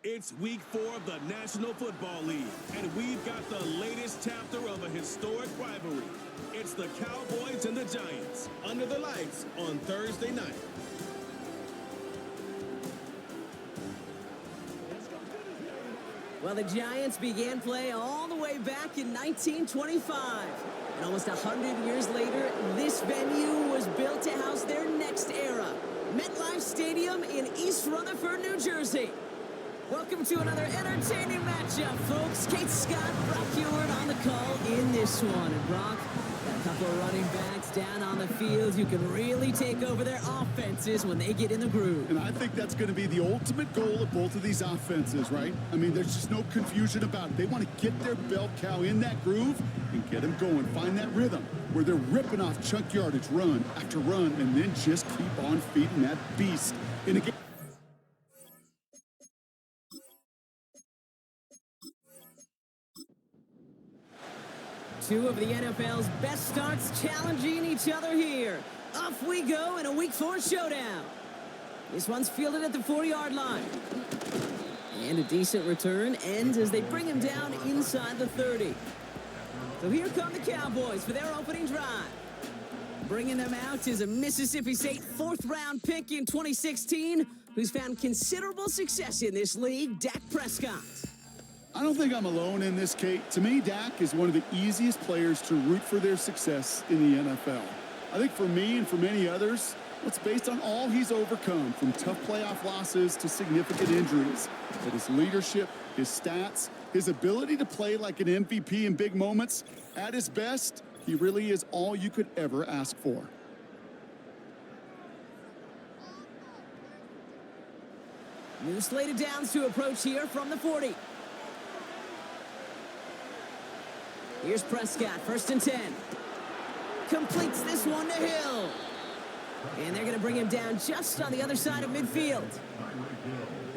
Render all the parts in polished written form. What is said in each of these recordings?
It's week 4 of the National Football League, and we've got the latest chapter of a historic rivalry. It's the Cowboys and the Giants under the lights on Thursday night. Well, the Giants began play all the way back in 1925. And almost 100 years later, this venue was built to house their next era. MetLife Stadium in East Rutherford, New Jersey. Welcome to another entertaining matchup, folks. Kate Scott, Brock Ewart on the call in this one. And Brock, got a couple of running backs down on the field who can really take over their offenses when they get in the groove. And I think that's going to be the ultimate goal of both of these offenses, right? I mean, there's just no confusion about it. They want to get their bell cow in that groove and get them going, find that rhythm where they're ripping off chunk yardage, run after run, and then just keep on feeding that beast in a game. Two of the NFL's best starts challenging each other here. Off we go in a Week 4 showdown. This one's fielded at the 40-yard line. And a decent return ends as they bring him down inside the 30. So here come the Cowboys for their opening drive. Bringing them out is a Mississippi State 4th-round pick in 2016 who's found considerable success in this league, Dak Prescott. I don't think I'm alone in this, Kate. To me, Dak is one of the easiest players to root for their success in the NFL. I think for me and for many others, it's based on all he's overcome, from tough playoff losses to significant injuries. But his leadership, his stats, his ability to play like an MVP in big moments, at his best, he really is all you could ever ask for. New slated downs to approach here from the 40. Here's Prescott, 1st and 10. Completes this one to Hill. And they're going to bring him down just on the other side of midfield.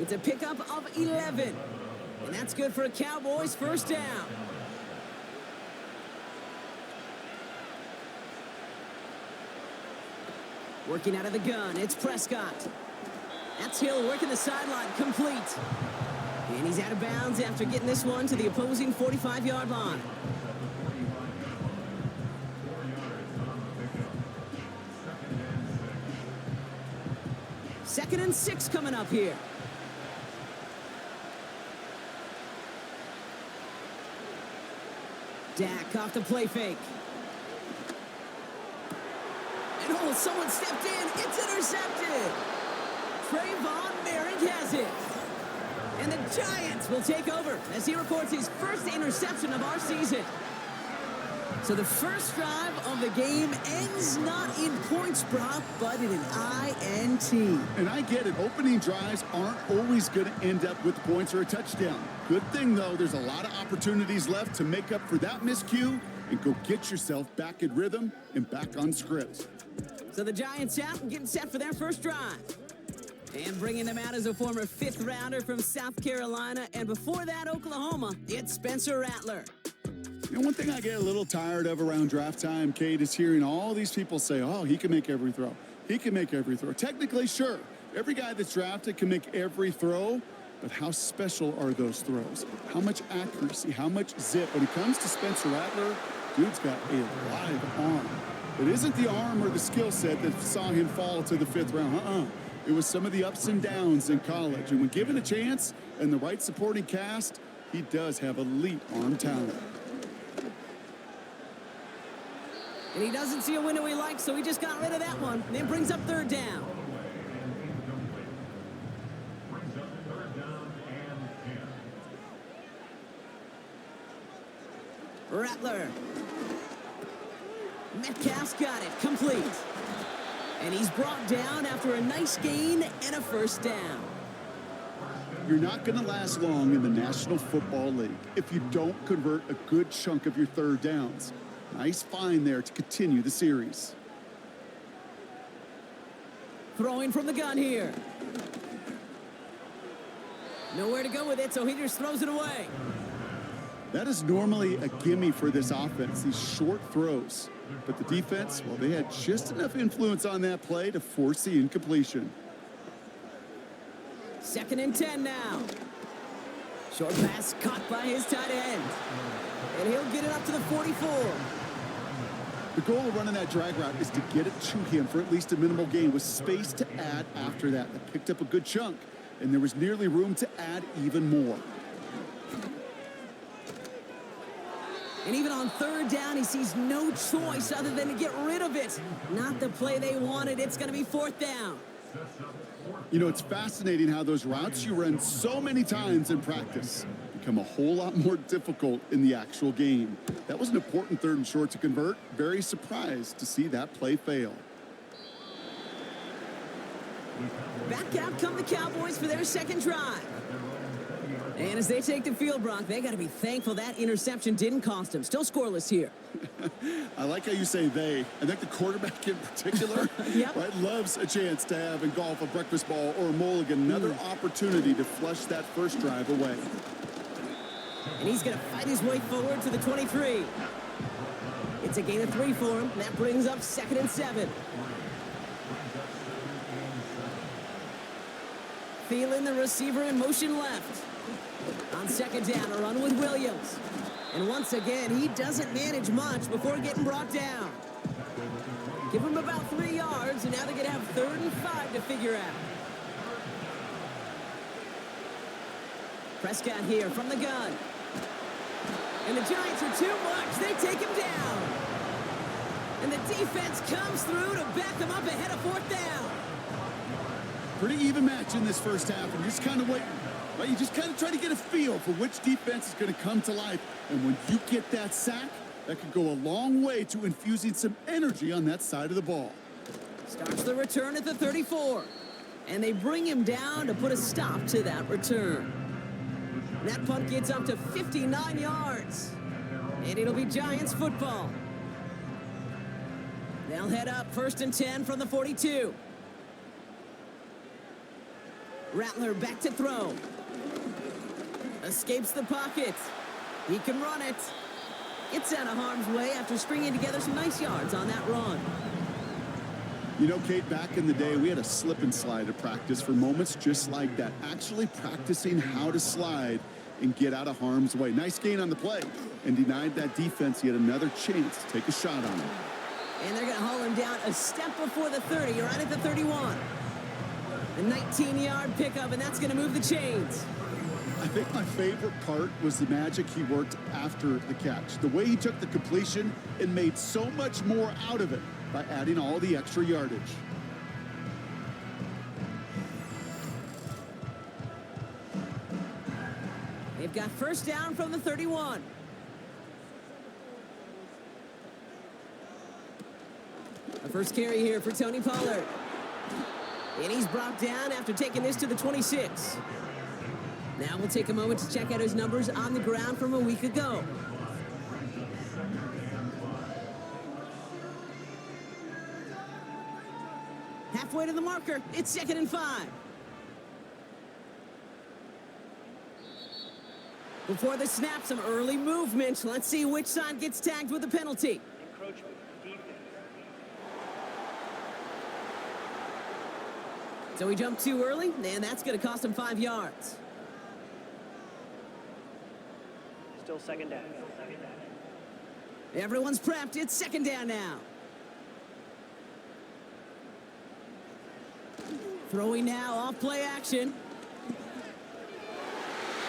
It's a pickup of 11. And that's good for a Cowboys 1st down. Working out of the gun, it's Prescott. That's Hill working the sideline, complete. And he's out of bounds after getting this one to the opposing 45-yard line. Second and 6 coming up here. Dak off the play fake. And oh, someone stepped in. It's intercepted. Trayvon Merrick has it. And the Giants will take over as he records his first interception of our season. So the first drive of the game ends not in points, Brock, but in an INT. And I get it. Opening drives aren't always going to end up with points or a touchdown. Good thing, though, there's a lot of opportunities left to make up for that miscue and go get yourself back in rhythm and back on script. So the Giants out and getting set for their first drive. And bringing them out as a former 5th-rounder from South Carolina. And before that, Oklahoma, it's Spencer Rattler. You know, one thing I get a little tired of around draft time, Kate, is hearing all these people say, oh, he can make every throw. He can make every throw. Technically, sure. Every guy that's drafted can make every throw. But how special are those throws? How much accuracy? How much zip? When it comes to Spencer Rattler, dude's got a live arm. It isn't the arm or the skill set that saw him fall to the 5th round. It was some of the ups and downs in college. And when given a chance and the right supporting cast, he does have elite arm talent. And he doesn't see a window he likes, so he just got rid of that one. And then brings up 3rd down. Rattler. Metcalf's got it, complete. And he's brought down after a nice gain and a 1st down. You're not going to last long in the National Football League if you don't convert a good chunk of your 3rd downs. Nice find there to continue the series. Throwing from the gun here. Nowhere to go with it, so he just throws it away. That is normally a gimme for this offense, these short throws. But the defense, well, they had just enough influence on that play to force the incompletion. 2nd and 10 now. Short pass caught by his tight end. And he'll get it up to the 44. The goal of running that drag route is to get it to him for at least a minimal gain with space to add after that. They picked up a good chunk, and there was nearly room to add even more. And even on third down, he sees no choice other than to get rid of it. Not the play they wanted. It's going to be fourth down. You know, it's fascinating how those routes you run so many times in practice become a whole lot more difficult in the actual game. That was an important third and short to convert. Very surprised to see that play fail. Back out come the Cowboys for their second drive. And as they take the field, Brock, they got to be thankful that interception didn't cost them. Still scoreless here. I like how you say they. I think the quarterback in particular Yep. right, loves a chance to have in golf a breakfast ball or a mulligan, another opportunity to flush that first drive away. And he's going to fight his way forward to the 23. It's a gain of 3 for him. And that brings up 2nd and 7. Feeling the receiver in motion left. On second down, a run with Williams. And once again, he doesn't manage much before getting brought down. Give him about 3 yards, and now they're going to have 3rd and 5 to figure out. Prescott here from the gun. And the Giants are too much. They take him down. And the defense comes through to back them up ahead of 4th down. Pretty even match in this first half, and you're just kind of waiting. Right? You just kind of try to get a feel for which defense is going to come to life. And when you get that sack, that could go a long way to infusing some energy on that side of the ball. Starts the return at the 34. And they bring him down to put a stop to that return. That punt gets up to 59 yards. And it'll be Giants football. They'll head up 1st and 10 from the 42. Rattler back to throw. Escapes the pocket. He can run it. Gets out of harm's way after stringing together some nice yards on that run. You know, Kate, back in the day, we had a slip and slide at practice for moments just like that. Actually practicing how to slide and get out of harm's way. Nice gain on the play and denied that defense yet another chance to take a shot on him. And they're going to haul him down a step before the 30, right at the 31. A 19-yard pickup, and that's going to move the chains. I think my favorite part was the magic he worked after the catch. The way he took the completion and made so much more out of it by adding all the extra yardage. They've got 1st down from the 31. The first carry here for Tony Pollard. And he's brought down after taking this to the 26. Now we'll take a moment to check out his numbers on the ground from a week ago. Halfway to the marker, it's 2nd and 5. Before the snap, some early movement. Let's see which side gets tagged with a penalty. Encroachment defense. So he jumped too early, and that's going to cost him 5 yards. Still 2nd down. Everyone's prepped. It's 2nd down now. Throwing now off play action.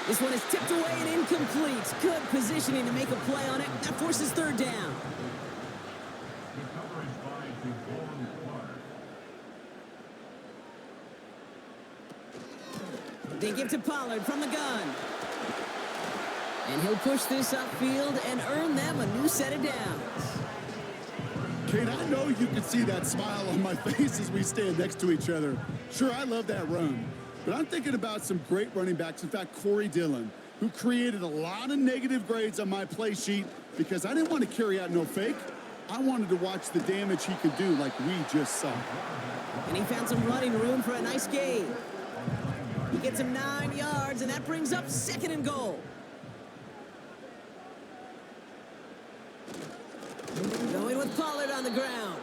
This one is tipped away and incomplete. Good positioning to make a play on it. That forces 3rd down. They give to Pollard from the gun. And he'll push this upfield and earn them a new set of downs. Kate, I know you can see that smile on my face as we stand next to each other. Sure, I love that run. But I'm thinking about some great running backs. In fact, Corey Dillon, who created a lot of negative grades on my play sheet because I didn't want to carry out no fake. I wanted to watch the damage he could do like we just saw. And he found some running room for a nice gain. He gets him 9 yards, and that brings up 2nd and goal. Going with Pollard on the ground.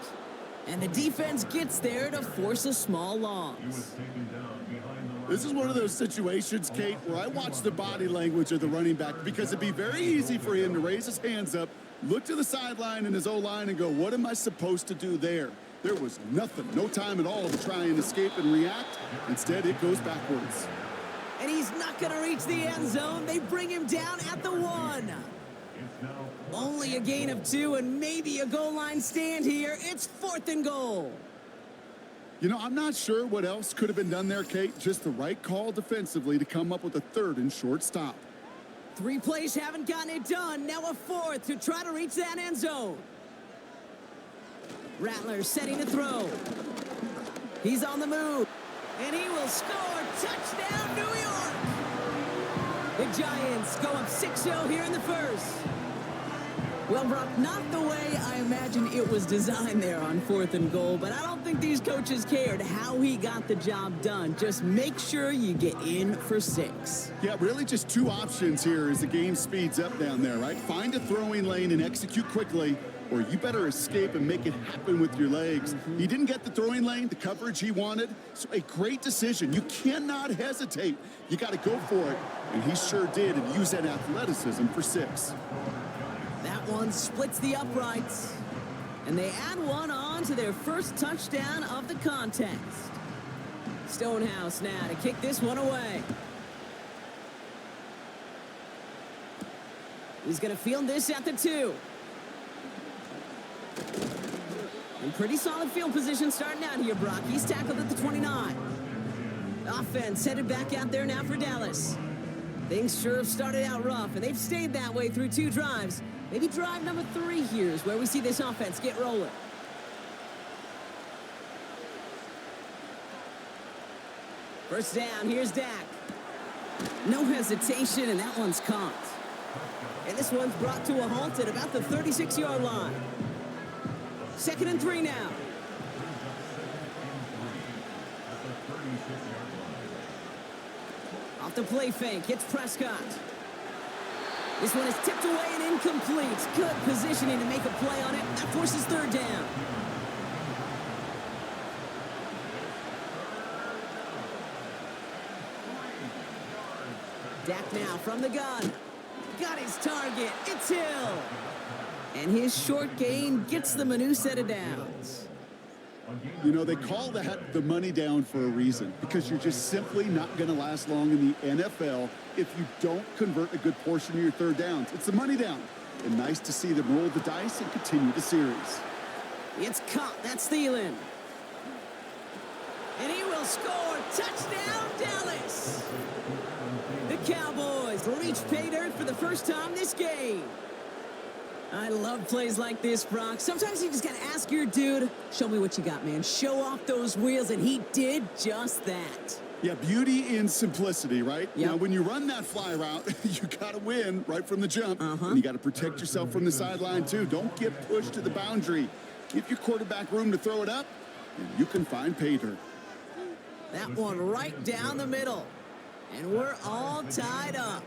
And the defense gets there to force a small loss. He was taken down behind the This is one of those situations, Kate, where I watch the body language of the running back because it'd be very easy for him to raise his hands up, look to the sideline in his O-line and go, what am I supposed to do there? There was nothing, no time at all to try and escape and react. Instead, it goes backwards. And he's not going to reach the end zone. They bring him down at the 1. Only a gain of 2 and maybe a goal line stand here. It's 4th and goal. You know, I'm not sure what else could have been done there, Kate. Just the right call defensively to come up with a 3rd and short stop. 3 plays haven't gotten it done. Now a 4th to try to reach that end zone. Rattler setting to throw. He's on the move. And he will score. Touchdown, New York! The Giants go up 6-0 here in the first. Well, Brock, not the way I imagine it was designed there on 4th and goal, but I don't think these coaches cared how he got the job done. Just make sure you get in for 6. Yeah, really just 2 options here as the game speeds up down there, right? Find a throwing lane and execute quickly, or you better escape and make it happen with your legs. He didn't get the throwing lane, the coverage he wanted, so a great decision. You cannot hesitate. You got to go for it, and he sure did, and use that athleticism for 6. That one splits the uprights. And they add one on to their first touchdown of the contest. Stonehouse now to kick this one away. He's going to field this at the 2. And pretty solid field position starting out here, Brock. He's tackled at the 29. Offense headed back out there now for Dallas. Things sure have started out rough, and they've stayed that way through 2 drives. Maybe drive number 3 here is where we see this offense get rolling. First down, here's Dak. No hesitation, and that one's caught. And this one's brought to a halt at about the 36-yard line. 2nd and 3 now. Off the play fake, it's Prescott. This one is tipped away and incomplete. Good positioning to make a play on it. That forces 3rd down. Dak now from the gun. Got his target. It's Hill. And his short gain gets them a new set of downs. You know, they call that the money down for a reason, because you're just simply not going to last long in the NFL if you don't convert a good portion of your 3rd downs. It's the money down. And nice to see them roll the dice and continue the series. It's caught. That's Thielen. And he will score. Touchdown, Dallas. The Cowboys reach pay dirt for the first time this game. I love plays like this, Brock. Sometimes you just got to ask your dude, show me what you got, man. Show off those wheels, and he did just that. Yeah, beauty in simplicity, right? Yep. Now, when you run that fly route, you got to win right from the jump. And you got to protect yourself from the sideline, too. Don't get pushed to the boundary. Give your quarterback room to throw it up, and you can find pay dirt. That one right down the middle. And we're all tied up.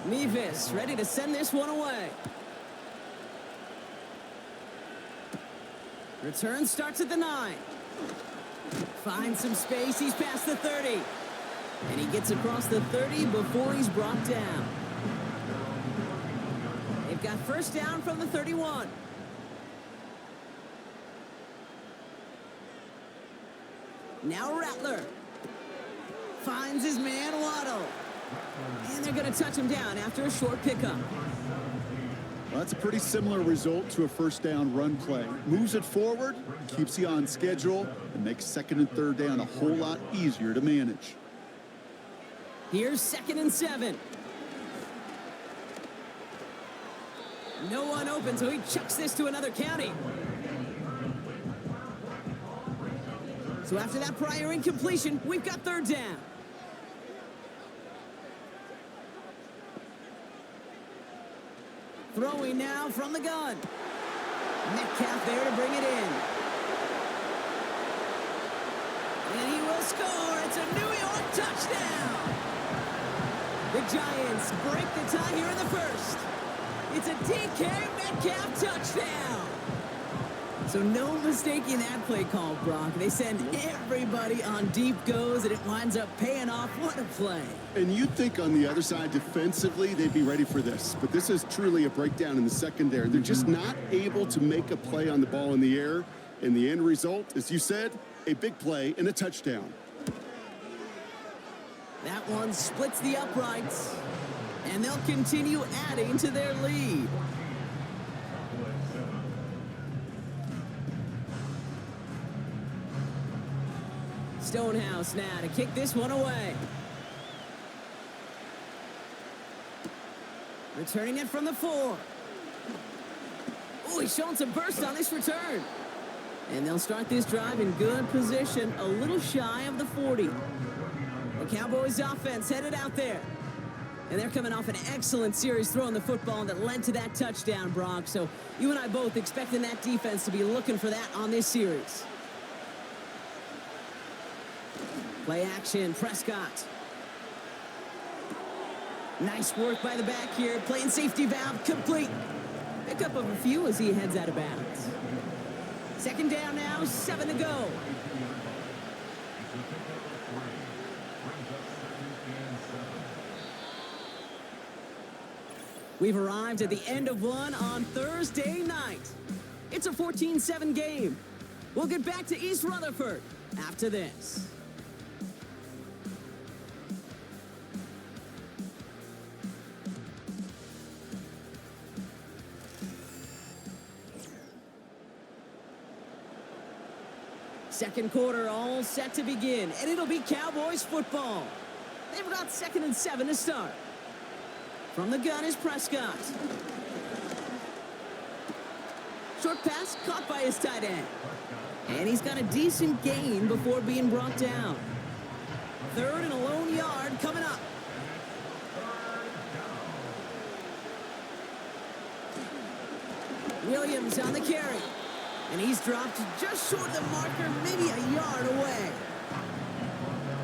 Mevis ready to send this one away. Return starts at the 9. Finds some space. He's past the 30. And he gets across the 30 before he's brought down. They've got first down from the 31. Now Rattler finds his man Waddle. And they're going to touch him down after a short pickup. Well, that's a pretty similar result to a first down run play. Moves it forward, keeps you on schedule, and makes 2nd and 3rd down a whole lot easier to manage. Here's 2nd and 7. No one open, so he chucks this to another county. So after that prior incompletion, we've got 3rd down. Throwing now from the gun. Metcalf there to bring it in. And he will score. It's a New York touchdown. The Giants break the tie here in the first. It's a DK Metcalf touchdown. So no mistaking that play call, Brock. They send everybody on deep goes, and it winds up paying off. What a play. And you'd think on the other side, defensively, they'd be ready for this. But this is truly a breakdown in the secondary. They're just not able to make a play on the ball in the air. And the end result, as you said, a big play and a touchdown. That one splits the uprights, and they'll continue adding to their lead. Stonehouse now to kick this one away. Returning it from the 4. Oh, he's showing some burst on this return. And they'll start this drive in good position, a little shy of the 40. The Cowboys offense headed out there. And they're coming off an excellent series throwing the football that led to that touchdown, Brock. So you and I both expecting that defense to be looking for that on this series. Play action, Prescott. Nice work by the back here. Playing safety valve complete. Pick up of a few as he heads out of bounds. Second down now, 7 to go. We've arrived at the end of one on Thursday night. It's a 14-7 game. We'll get back to East Rutherford after this. Second quarter all set to begin, and it'll be Cowboys football. They've got 2nd and 7 to start. From the gun is Prescott. Short pass caught by his tight end. And he's got a decent gain before being brought down. 3rd and a lone yard coming up. Williams on the carry. And he's dropped just short of the marker, maybe a yard away.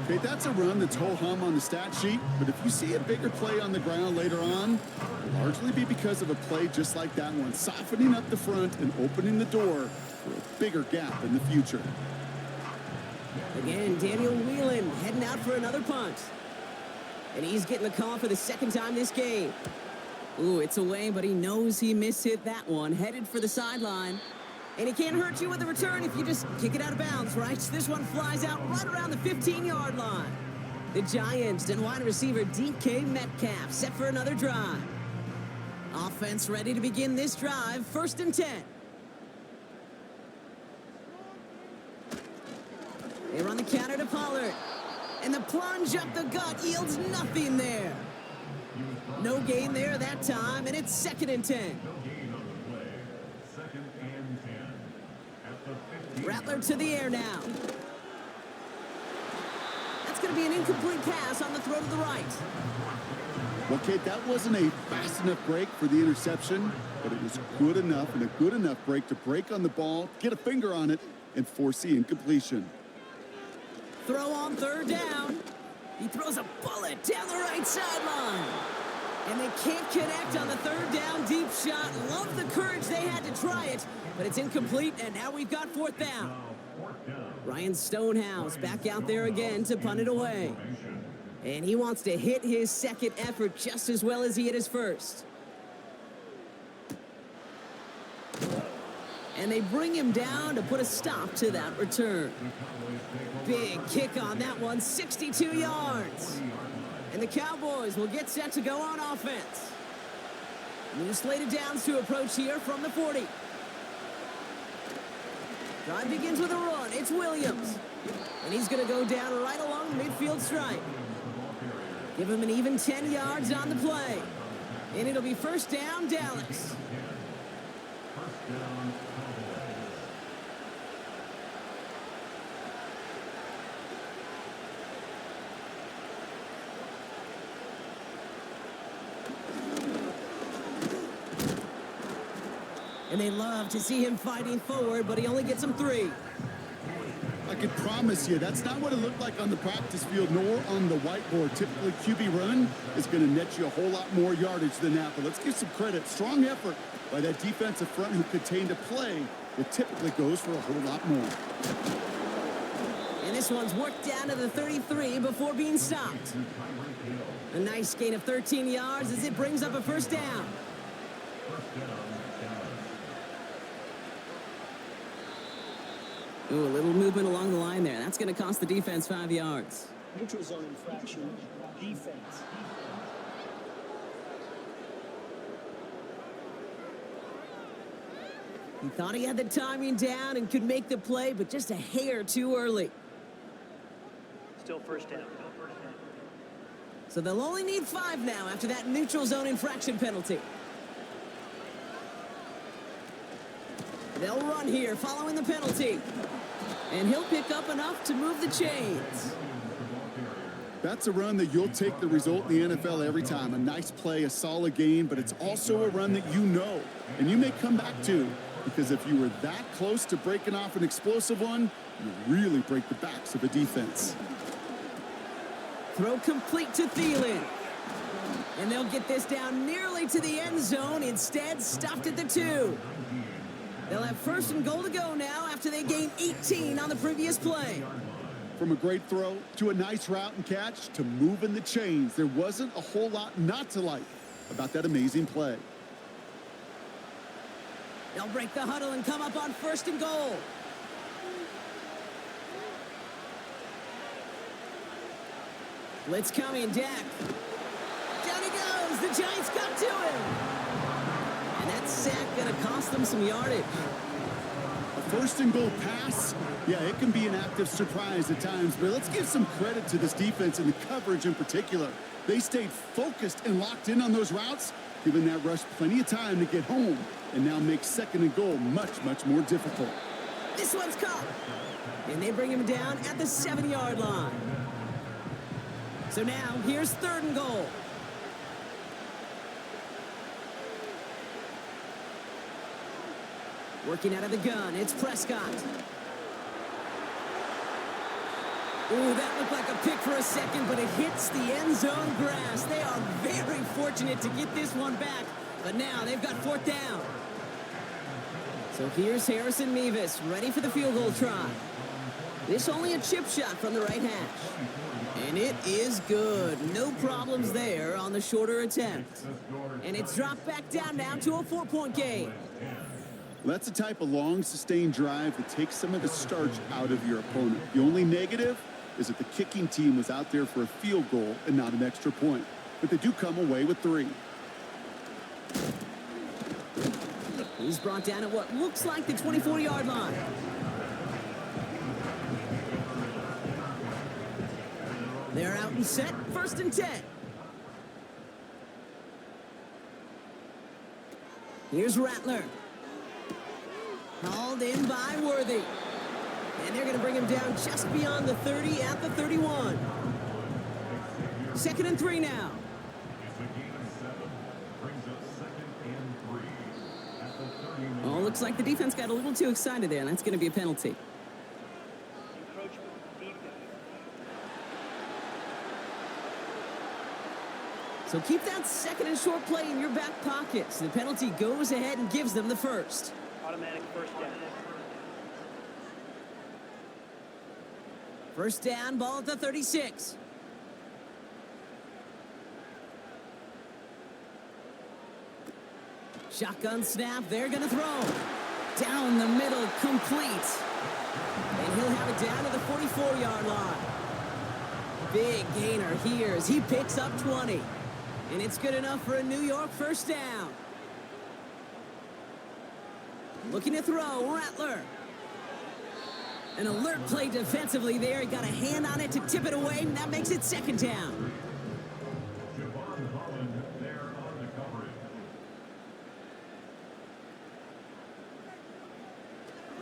Okay, that's a run that's ho-hum on the stat sheet, but if you see a bigger play on the ground later on, it'll largely be because of a play just like that one, softening up the front and opening the door for a bigger gap in the future. Again, Daniel Whelan heading out for another punt. And he's getting the call for the 2nd time this game. Ooh, it's away, but he knows he mishit that one, headed for the sideline. And he can't hurt you with the return if you just kick it out of bounds, right? This one flies out right around the 15-yard line. The Giants and wide receiver DK Metcalf set for another drive. Offense ready to begin this drive, 1st and 10. They run the counter to Pollard. And the plunge up the gut yields nothing there. No gain there that time, and it's 2nd and 10. Rattler to the air now. That's going to be an incomplete pass on the throw to the right. Well, Kate, that wasn't a fast enough break for the interception, but it was good enough and a good enough break to break on the ball, get a finger on it, and force the incompletion. Throw on 3rd down. He throws a bullet down the right sideline. And they can't connect on the 3rd down deep shot. Love the courage they had to try it, but it's incomplete, and now we've got 4th down. Ryan Stonehouse back out there again to punt it away. And he wants to hit his 2nd effort just as well as he hit his 1st. And they bring him down to put a stop to that return. Big kick on that one, 62 yards. And the Cowboys will get set to go on offense. New slated downs to approach here from the 40. Drive begins with a run. It's Williams. And he's going to go down right along the midfield stripe. Give him an even 10 yards on the play. And it'll be 1st down, Dallas. And they love to see him fighting forward, but he only gets them 3. I can promise you that's not what it looked like on the practice field nor on the whiteboard. Typically, QB run is going to net you a whole lot more yardage than that. But let's give some credit. Strong effort by that defensive front who contained a play that typically goes for a whole lot more. And this one's worked down to the 33 before being stopped. A nice gain of 13 yards as it brings up a first down. Ooh, a little movement along the line there. That's going to cost the defense 5 yards. Neutral zone infraction. Defense. He thought he had the timing down and could make the play, but just a hair too early. Still first down. So they'll only need 5 now after that neutral zone infraction penalty. They'll run here following the penalty. And he'll pick up enough to move the chains. That's a run that you'll take the result in the NFL every time. A nice play, a solid gain, but it's also a run that you know and you may come back to, because if you were that close to breaking off an explosive one, you really break the backs of a defense. Throw complete to Thielen. And they'll get this down nearly to the end zone. Instead, stopped at the 2. They'll have first and goal to go now after they gained 18 on the previous play. From a great throw to a nice route and catch to moving the chains, there wasn't a whole lot not to like about that amazing play. They'll break the huddle and come up on first and goal. Blitz coming, Dak. Down he goes. The Giants got to him. And that sack going to cost them some yardage. A first and goal pass, yeah, it can be an active surprise at times, but let's give some credit to this defense and the coverage in particular. They stayed focused and locked in on those routes, giving that rush plenty of time to get home, and now make second and goal much, much more difficult. This one's caught. And they bring him down at the 7-yard line. So now, here's third and goal. Working out of the gun, it's Prescott. Ooh, that looked like a pick for a second, but it hits the end zone grass. They are very fortunate to get this one back, but now they've got fourth down. So here's Harrison Mevis, ready for the field goal try. This only a chip shot from the right hash. And it is good. No problems there on the shorter attempt. And it's dropped back down now to a 4-point game. Well, that's the type of long, sustained drive that takes some of the starch out of your opponent. The only negative is that the kicking team was out there for a field goal and not an extra point. But they do come away with 3. He's brought down at what looks like the 24-yard line. They're out and set, first and 10. Here's Rattler. Hauled in by Worthy. And they're going to bring him down just beyond the 30 at the 31. Second and 3 now. Oh, looks like the defense got a little too excited there, and that's going to be a penalty. Encroachment. Defense. So keep that second and short play in your back pocket. So the penalty goes ahead and gives them the first. Automatic first down. First down, ball at the 36. Shotgun snap, they're going to throw. Down the middle, complete. And he'll have it down to the 44-yard line. Big gainer here as he picks up 20. And it's good enough for a New York first down. Looking to throw, Rattler. An alert play defensively there. He got a hand on it to tip it away, and that makes it second down.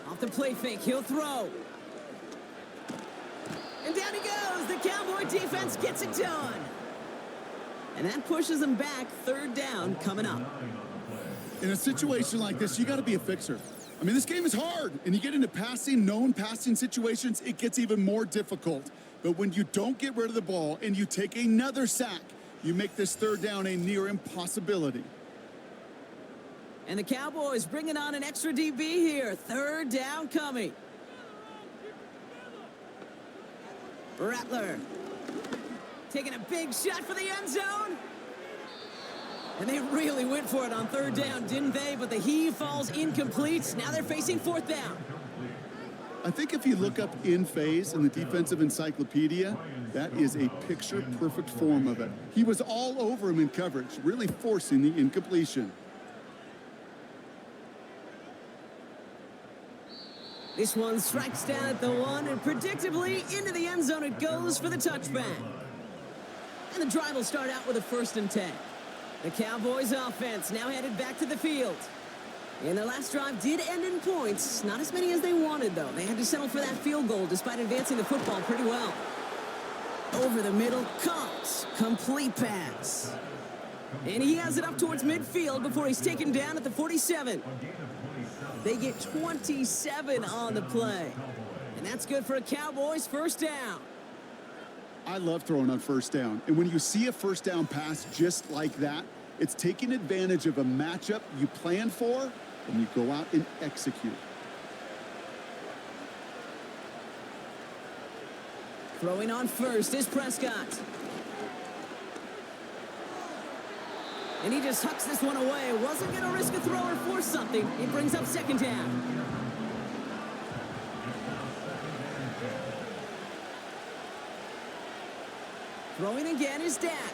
Off the play fake, he'll throw. And down he goes. The Cowboy defense gets it done. And that pushes them back. Third down coming up. In a situation like this, you got to be a fixer. I mean, this game is hard, and you get into known passing situations, it gets even more difficult. But when you don't get rid of the ball and you take another sack, you make this third down a near impossibility. And the Cowboys bringing on an extra DB here. Third down coming. Rattler taking a big shot for the end zone. And they really went for it on third down, didn't they? But the heave falls incomplete. Now they're facing fourth down. I think if you look up in phase in the defensive encyclopedia, that is a picture-perfect form of it. He was all over him in coverage, really forcing the incompletion. This one strikes down at the 1, and predictably into the end zone it goes for the touchback. And the drive will start out with a 1st and 10. The Cowboys offense now headed back to the field. And their last drive did end in points. Not as many as they wanted, though. They had to settle for that field goal despite advancing the football pretty well. Over the middle, Cox. Complete pass. And he has it up towards midfield before he's taken down at the 47. They get 27 on the play. And that's good for a Cowboys first down. I love throwing on first down. And when you see a first down pass just like that, it's taking advantage of a matchup you plan for, and you go out and execute. Throwing on first is Prescott. And he just hucks this one away. Wasn't going to risk a throw or force something. He brings up second down. Throwing again is Dak.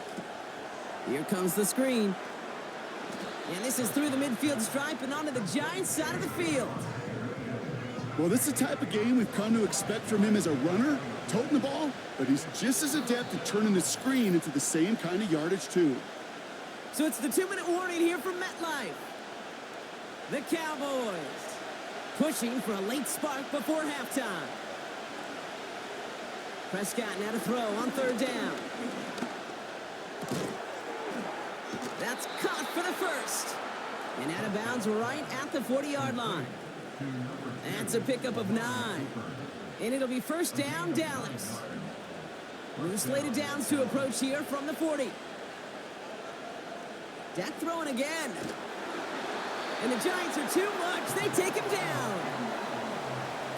Here comes the screen. And this is through the midfield stripe and onto the Giants side of the field. Well, this is the type of game we've come to expect from him as a runner, toting the ball, but he's just as adept at turning the screen into the same kind of yardage, too. So it's the 2-minute warning here from MetLife. The Cowboys pushing for a late spark before halftime. Prescott now to throw on third down. That's caught for the first. And out of bounds right at the 40-yard line. That's a pickup of 9. And it'll be first down, Dallas. New slated downs to approach here from the 40. Dak throwing again. And the Giants are too much. They take him down.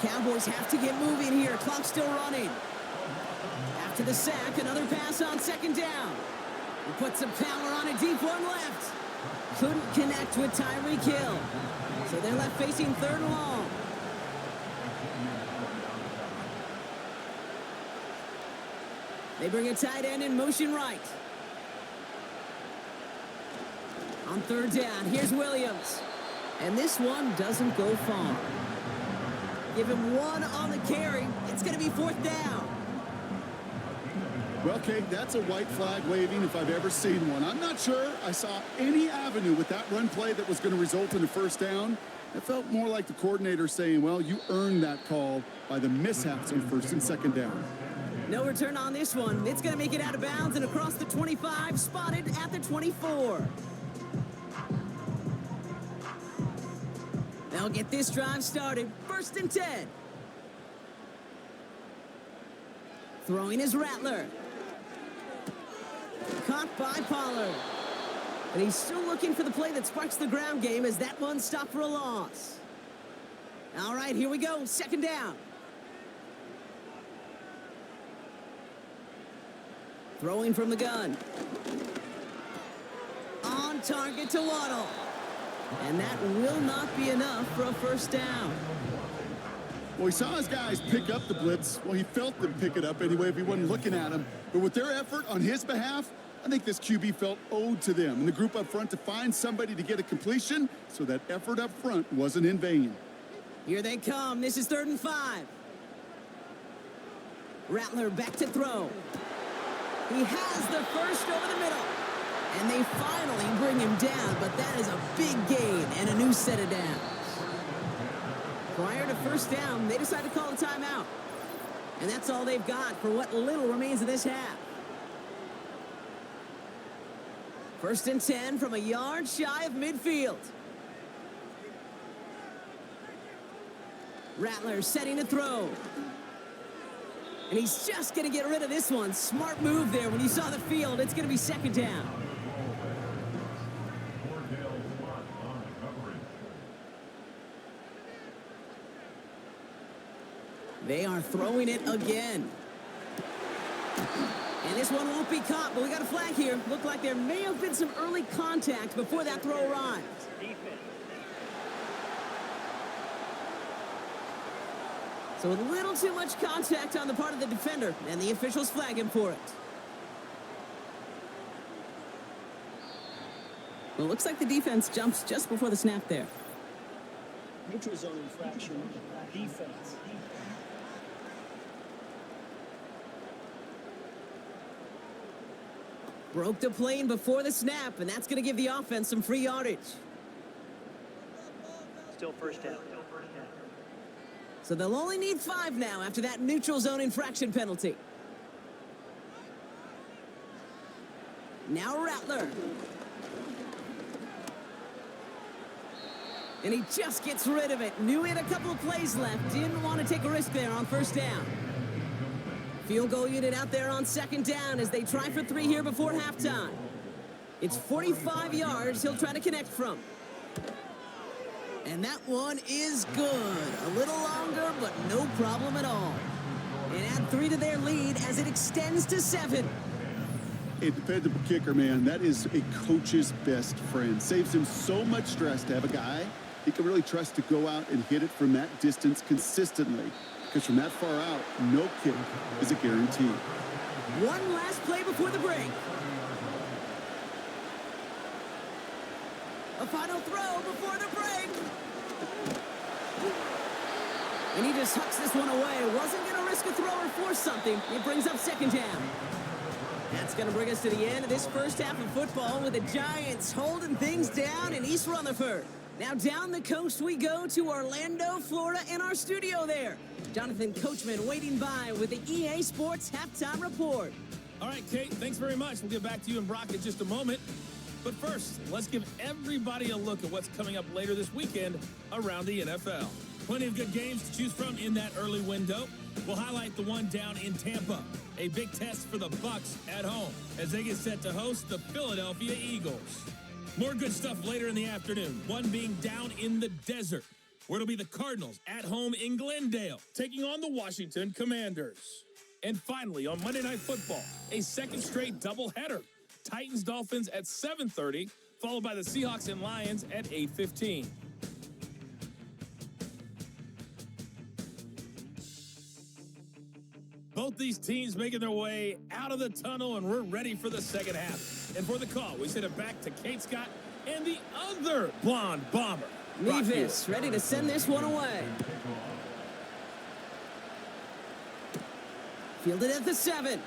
Cowboys have to get moving here. Clock still running. After the sack, another pass on second down. He puts some power on a deep one left. Couldn't connect with Tyreek Hill. So they're left facing third and long. They bring a tight end in motion right. On third down, here's Williams. And this one doesn't go far. Give him 1 on the carry. It's going to be fourth down. Well, Kate, that's a white flag waving if I've ever seen one. I'm not sure I saw any avenue with that run play that was going to result in a first down. It felt more like the coordinator saying, well, you earned that call by the mishaps on first and second down. No return on this one. It's going to make it out of bounds and across the 25, spotted at the 24. They'll get this drive started. First and 10. Throwing is Rattler. Caught by Pollard. And he's still looking for the play that sparks the ground game as that one stopped for a loss. All right, here we go. Second down. Throwing from the gun. On target to Waddle. And that will not be enough for a first down. Well, he saw his guys pick up the blitz. Well, he felt them pick it up anyway if he wasn't looking at him. But with their effort on his behalf, I think this QB felt owed to them and the group up front to find somebody to get a completion so that effort up front wasn't in vain. Here they come. This is 3rd and 5. Rattler back to throw. He has the first over the middle. And they finally bring him down, but that is a big gain and a new set of downs. Prior to first down, they decide to call a timeout. And that's all they've got for what little remains of this half. First and 10 from a yard shy of midfield. Rattler setting to throw. And he's just going to get rid of this one. Smart move there. When you saw the field, it's going to be second down. They are throwing it again. And this one won't be caught, but we got a flag here. Looked like there may have been some early contact before that throw arrived. So a little too much contact on the part of the defender, and the officials flag him for it. Well, it looks like the defense jumps just before the snap there. Neutral zone infraction. Defense. Broke the plane before the snap, and that's going to give the offense some free yardage. Still first down. So they'll only need 5 now after that neutral zone infraction penalty. Now Rattler. And he just gets rid of it. Knew he had a couple of plays left. Didn't want to take a risk there on first down. Field goal unit out there on second down as they try for 3 here before halftime. It's 45 yards he'll try to connect from. And that one is good. A little longer, but no problem at all. And add 3 to their lead as it extends to 7. A dependable kicker, man. That is a coach's best friend. Saves him so much stress to have a guy he can really trust to go out and hit it from that distance consistently. Because from that far out, no kick is a guarantee. One last play before the break. A final throw before the break. And he just hucks this one away. Wasn't going to risk a throw or force something. It brings up second down. That's going to bring us to the end of this first half of football with the Giants holding things down in East Rutherford. Now down the coast we go to Orlando, Florida, in our studio there. Jonathan Coachman waiting by with the EA Sports Halftime Report. All right, Kate, thanks very much. We'll get back to you and Brock in just a moment. But first, let's give everybody a look at what's coming up later this weekend around the NFL. Plenty of good games to choose from in that early window. We'll highlight the one down in Tampa, a big test for the Bucs at home as they get set to host the Philadelphia Eagles. More good stuff later in the afternoon, one being down in the desert, where it'll be the Cardinals at home in Glendale, taking on the Washington Commanders. And finally, on Monday Night Football, a second straight doubleheader. Titans-Dolphins at 7:30, followed by the Seahawks and Lions at 8:15. Both these teams making their way out of the tunnel, and we're ready for the second half. And for the call, we send it back to Kate Scott and the other blonde bomber, Nevis, ready to send this one away. Fielded at the 7.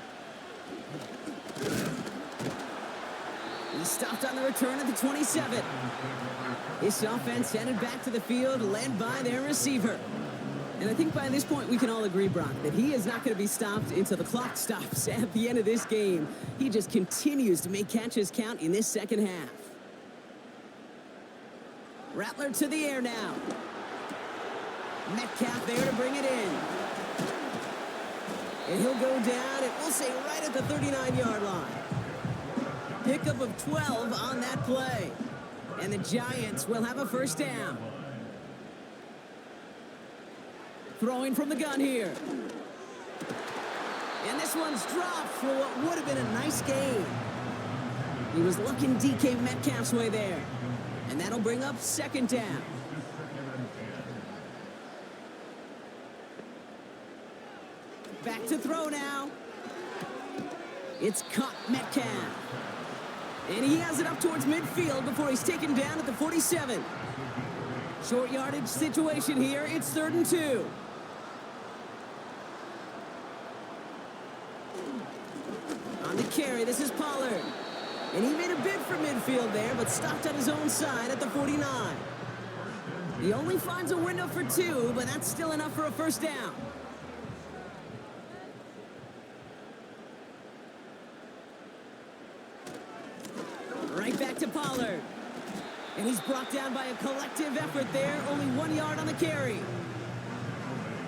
He stopped on the return at the 27. This offense headed back to the field, led by their receiver. And I think by this point we can all agree, Brock, that he is not going to be stopped until the clock stops at the end of this game. He just continues to make catches count in this second half. Rattler to the air now. Metcalf there to bring it in. And he'll go down, and we'll say right at the 39-yard line. Pickup of 12 on that play. And the Giants will have a first down. Throwing from the gun here. And this one's dropped for what would have been a nice gain. He was looking DK Metcalf's way there. And that'll bring up second down. Back to throw now. It's caught Metcalf. And he has it up towards midfield before he's taken down at the 47. Short yardage situation here. It's 3rd and 2. On the carry, this is Pollard. And he made a bid for midfield there, but stopped on his own side at the 49. He only finds a window for 2, but that's still enough for a first down. Right back to Pollard. And he's brought down by a collective effort there. Only 1 yard on the carry.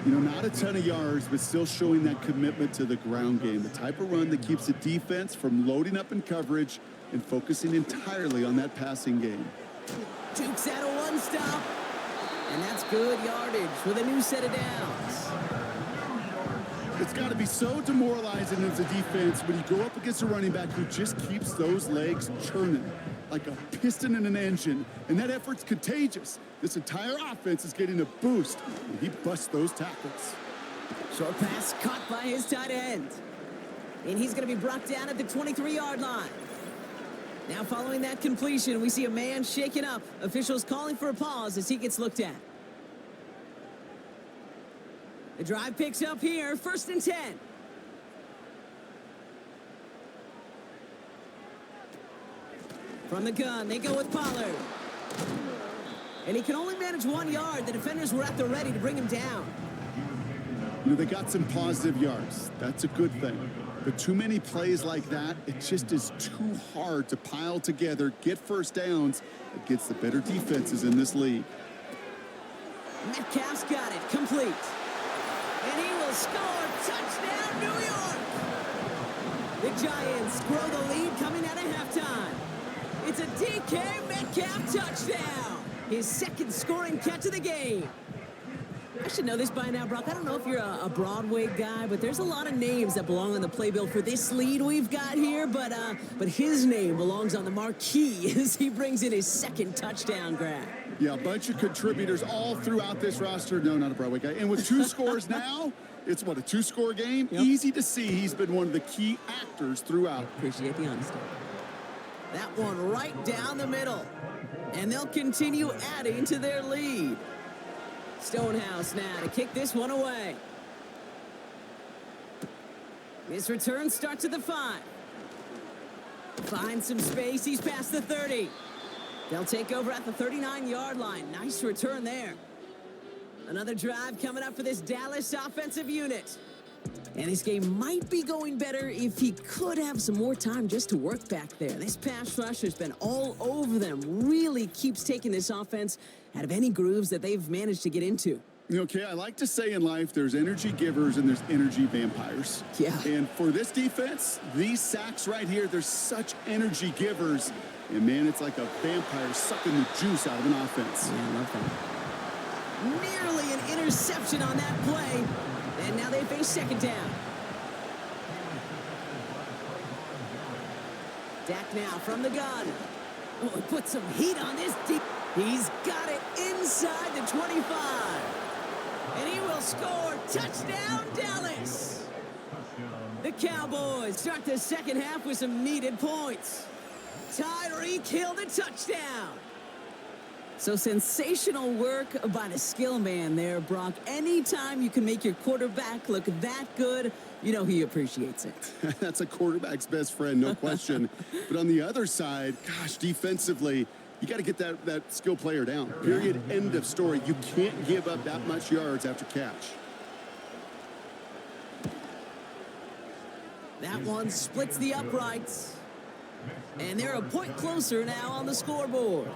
You know, not a ton of yards, but still showing that commitment to the ground game. The type of run that keeps the defense from loading up in coverage and focusing entirely on that passing game. Jukes out a one-stop. And that's good yardage with a new set of downs. It's got to be so demoralizing as a defense when you go up against a running back who just keeps those legs churning like a piston in an engine, and that effort's contagious. This entire offense is getting a boost, and he busts those tackles. Short pass caught by his tight end. And he's going to be brought down at the 23-yard line. Now following that completion, we see a man shaken up. Officials calling for a pause as he gets looked at. The drive picks up here, 1st and 10. From the gun, they go with Pollard. And he can only manage 1 yard. The defenders were at the ready to bring him down. You know, they got some positive yards. That's a good thing. But too many plays like that, it just is too hard to pile together, get first downs against the better defenses in this league. Metcalf's got it, complete. And he will score. Touchdown, New York! The Giants grow the lead coming out of halftime. It's a DK Metcalf touchdown. His 2nd scoring catch of the game. I should know this by now, Brock. I don't know if you're a Broadway guy, but there's a lot of names that belong on the playbill for this lead we've got here. But his name belongs on the marquee as he brings in his 2nd touchdown grab. Yeah, a bunch of contributors all throughout this roster. No, not a Broadway guy. And with 2 scores now, it's what, a 2-score game? Yep. Easy to see he's been one of the key actors throughout. Appreciate the honesty. That one right down the middle. And they'll continue adding to their lead. Stonehouse now to kick this one away. This return starts at the 5. Finds some space. He's past the 30. They'll take over at the 39-yard line. Nice return there. Another drive coming up for this Dallas offensive unit. And this game might be going better if he could have some more time just to work back there. This pass rush has been all over them. Really keeps taking this offense out of any grooves that they've managed to get into. Okay, I like to say in life there's energy givers and there's energy vampires. Yeah. And for this defense, these sacks right here, they're such energy givers. And, man, it's like a vampire sucking the juice out of an offense. Yeah, I love that. Nearly an interception on that play. And now they face 2nd down. Dak now from the gun. Oh, he put some heat on this deep. He's got it inside the 25. And he will score. Touchdown, Dallas. The Cowboys start the 2nd half with some needed points. Tyreek Hill the touchdown. So sensational work by the skill man there, Brock. Anytime you can make your quarterback look that good, you know he appreciates it. That's a quarterback's best friend, no question. But on the other side, gosh, defensively, you got to get that skill player down. Period. End of story. You can't give up that much yards after catch. That one splits the uprights. And they're a point closer now on the scoreboard.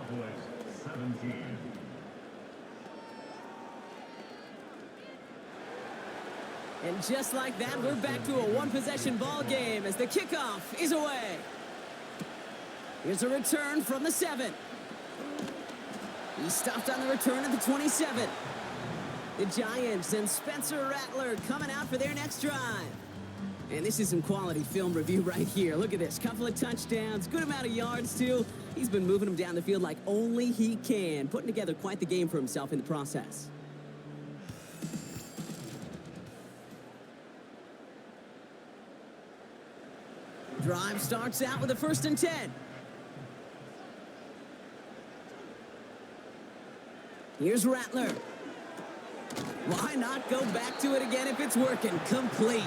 And just like that, we're back to a one-possession ball game as the kickoff is away. Here's a return from the 7. He stopped on the return at the 27. The Giants and Spencer Rattler coming out for their next drive. And this is some quality film review right here. Look at this. Couple of touchdowns, good amount of yards, too. He's been moving them down the field like only he can, putting together quite the game for himself in the process. Drive starts out with a 1st and 10. Here's Rattler. Why not go back to it again if it's working? Complete.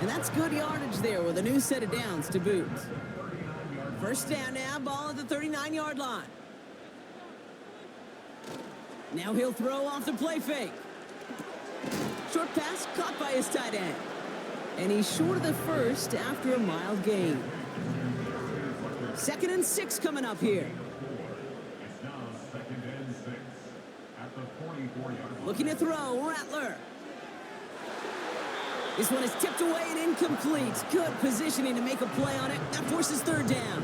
And that's good yardage there with a new set of downs to boot. 1st down now, ball at the 39-yard line. Now he'll throw off the play fake. Short pass caught by his tight end. And he's short of the 1st after a mild gain. 2nd and 6 coming up here. Looking to throw, Rattler. This one is tipped away and incomplete. Good positioning to make a play on it. That forces third down.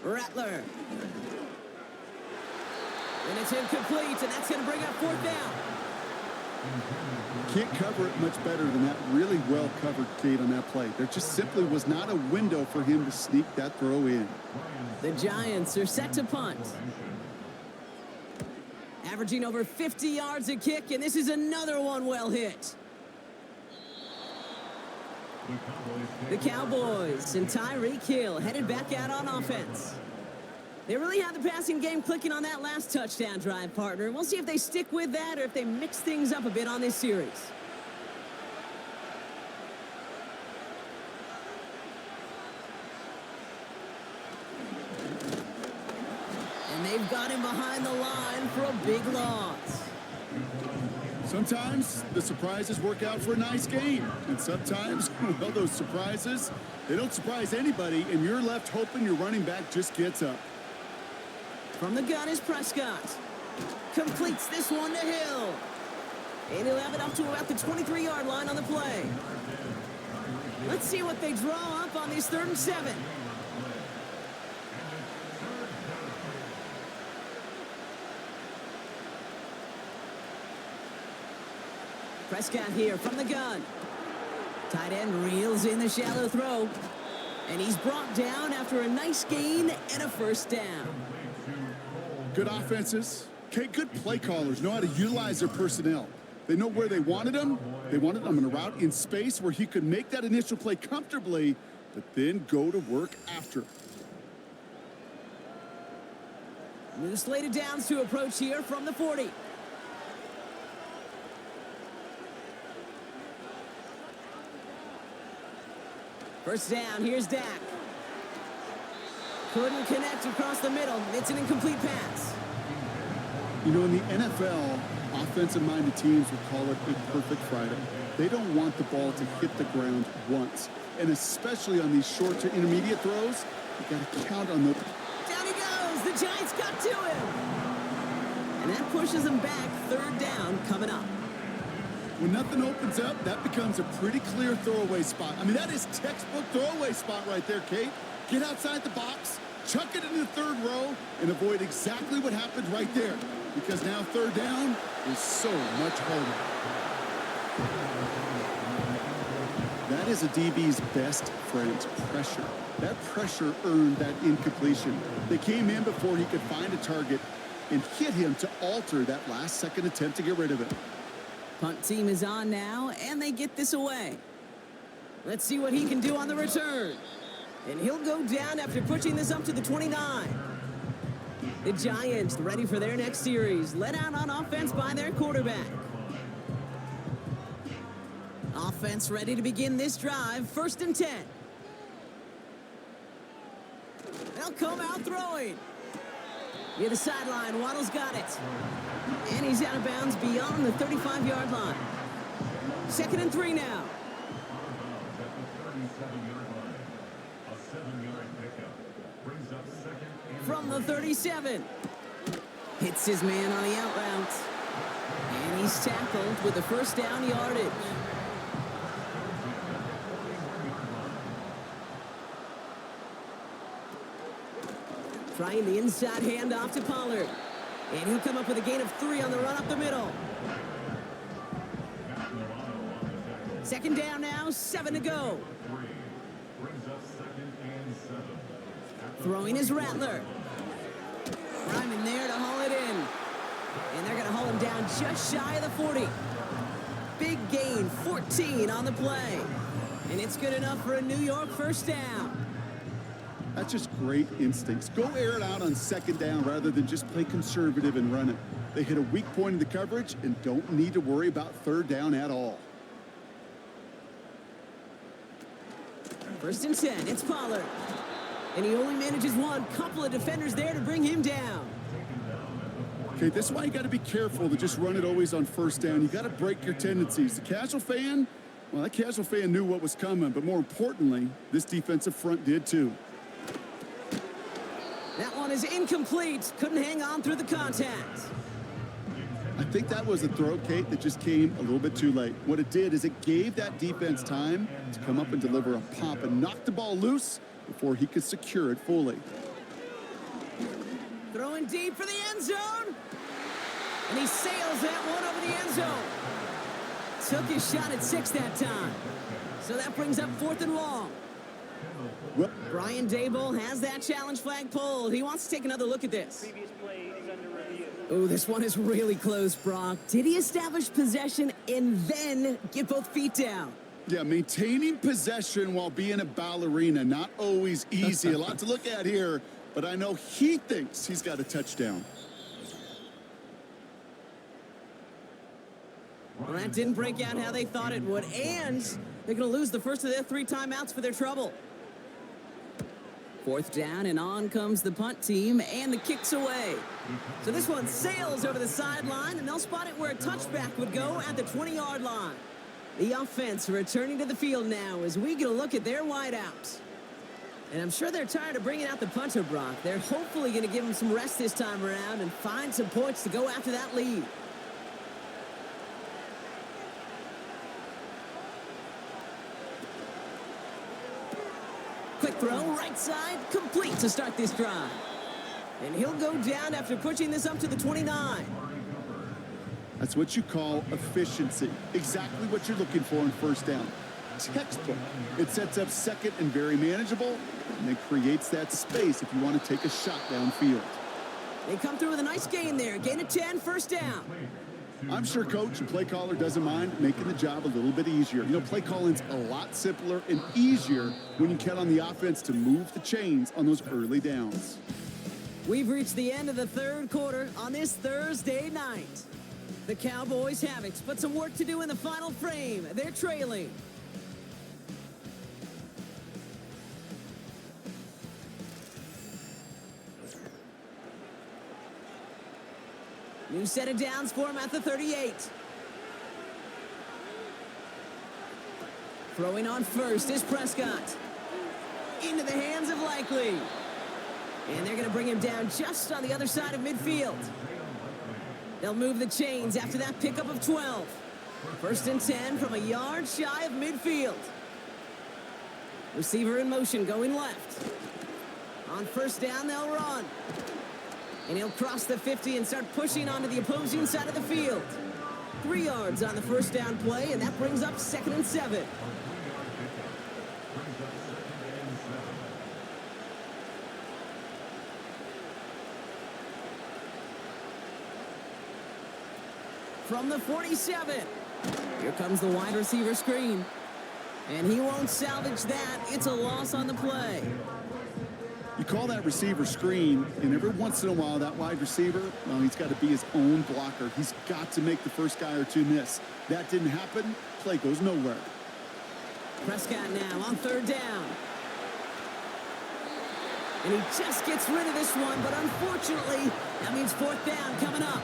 Rattler. And it's incomplete, and that's going to bring up fourth down. Can't cover it much better than that. Really well covered, Kate, on that play. There just simply was not a window for him to sneak that throw in. The Giants are set to punt. Averaging over 50 yards a kick, and this is another one well hit. The Cowboys and Tyreek Hill headed back out on offense. They really had the passing game clicking on that last touchdown drive, partner. We'll see if they stick with that or if they mix things up a bit on this series. And they've got him behind the line for a big loss. Sometimes the surprises work out for a nice game. And sometimes, well, those surprises, they don't surprise anybody, and you're left hoping your running back just gets up. From the gun is Prescott. Completes this one to Hill. And he'll have it up to about the 23-yard line on the play. Let's see what they draw up on these 3rd and 7. Prescott here from the gun. Tight end reels in the shallow throw. And he's brought down after a nice gain and a first down. Good offenses. Okay, good play callers know how to utilize their personnel. They know where they wanted them. They wanted them in a route in space where he could make that initial play comfortably, but then go to work after. New slated downs to approach here from the 40. First down, here's Dak. Couldn't connect across the middle. It's an incomplete pass. You know, in the NFL, offensive-minded teams would call it a perfect Friday. They don't want the ball to hit the ground once. And especially on these short to intermediate throws, you got to count on the... Down he goes. The Giants got to him. And that pushes them back. Third down coming up. When nothing opens up, that becomes a pretty clear throwaway spot. I mean, that is textbook throwaway spot right there, Kate. Get outside the box, chuck it in the third row, and avoid exactly what happened right there. Because now third down is so much harder. That is a DB's best friend, pressure. That pressure earned that incompletion. They came in before he could find a target and hit him to alter that last-second attempt to get rid of it. Punt team is on now, and they get this away. Let's see what he can do on the return. And he'll go down after pushing this up to the 29. The Giants ready for their next series, led out on offense by their quarterback. Offense ready to begin this drive, 1st and 10. They'll come out throwing. Near the sideline, Waddle's got it. And he's out of bounds beyond the 35-yard line. 2nd and 3 now. From the 37. Hits his man on the out route. And he's tackled with the first down yardage. Trying the inside handoff to Pollard. And he'll come up with a gain of 3 on the run up the middle. 2nd down now, 7 to go. Throwing is Rattler. Ryman there to haul it in. And they're going to haul him down just shy of the 40. Big gain, 14 on the play. And it's good enough for a New York first down. That's just great instincts. Go air it out on 2nd down rather than just play conservative and run it. They hit a weak point in the coverage and don't need to worry about 3rd down at all. 1st and 10, it's Pollard. And he only manages one. Couple of defenders there to bring him down. Okay, this is why you got to be careful to just run it always on 1st down. You got to break your tendencies. The casual fan, well, that casual fan knew what was coming, but more importantly, this defensive front did too. That one is incomplete. Couldn't hang on through the contact. I think that was a throw, Kate, that just came a little bit too late. What it did is it gave that defense time to come up and deliver a pop and knock the ball loose before he could secure it fully. Throwing deep for the end zone. And he sails that one over the end zone. Took his shot at 6 that time. So that brings up 4th and long. Well, Brian Daboll has that challenge flag pulled. He wants to take another look at this. Previous play is under review. Oh, this one is really close, Brock. Did he establish possession and then get both feet down? yeah, maintaining possession while being a ballerina, not always easy. A lot to look at here, but I know he thinks he's got a touchdown. Well, that didn't break out how they thought it would, and they're going to lose the first of their 3 timeouts for their trouble. 4th down, and on comes the punt team, and the kick's away. So this one sails over the sideline, and they'll spot it where a touchback would go at the 20-yard line. The offense returning to the field now as we get a look at their wideouts. And I'm sure they're tired of bringing out the punter, Brock. They're hopefully going to give him some rest this time around and find some points to go after that lead. Quick throw, right side, complete to start this drive. And he'll go down after pushing this up to the 29. That's what you call efficiency. Exactly what you're looking for in 1st down. Textbook. It sets up 2nd and very manageable, and it creates that space if you want to take a shot downfield. They come through with a nice gain there. Gain of 10, 1st down. I'm sure coach and play caller doesn't mind making the job a little bit easier. You know, play calling's a lot simpler and easier when you count on the offense to move the chains on those early downs. We've reached the end of the 3rd quarter on this Thursday night. The Cowboys have it, but some work to do in the final frame. They're trailing. New set of downs for him at the 38. Throwing on first is Prescott. Into the hands of Likely. And they're going to bring him down just on the other side of midfield. They'll move the chains after that pickup of 12. 1st and 10 from a yard shy of midfield. Receiver in motion going left. On 1st down, they'll run. And he'll cross the 50 and start pushing onto the opposing side of the field. 3 yards on the 1st down play, and that brings up 2nd and 7. From the 47. Here comes the wide receiver screen. And he won't salvage that. It's a loss on the play. You call that receiver screen, and every once in a while, that wide receiver, well, he's got to be his own blocker. He's got to make the first guy or two miss. That didn't happen. Play goes nowhere. Prescott now on 3rd down. And he just gets rid of this one, but unfortunately, that means 4th down coming up.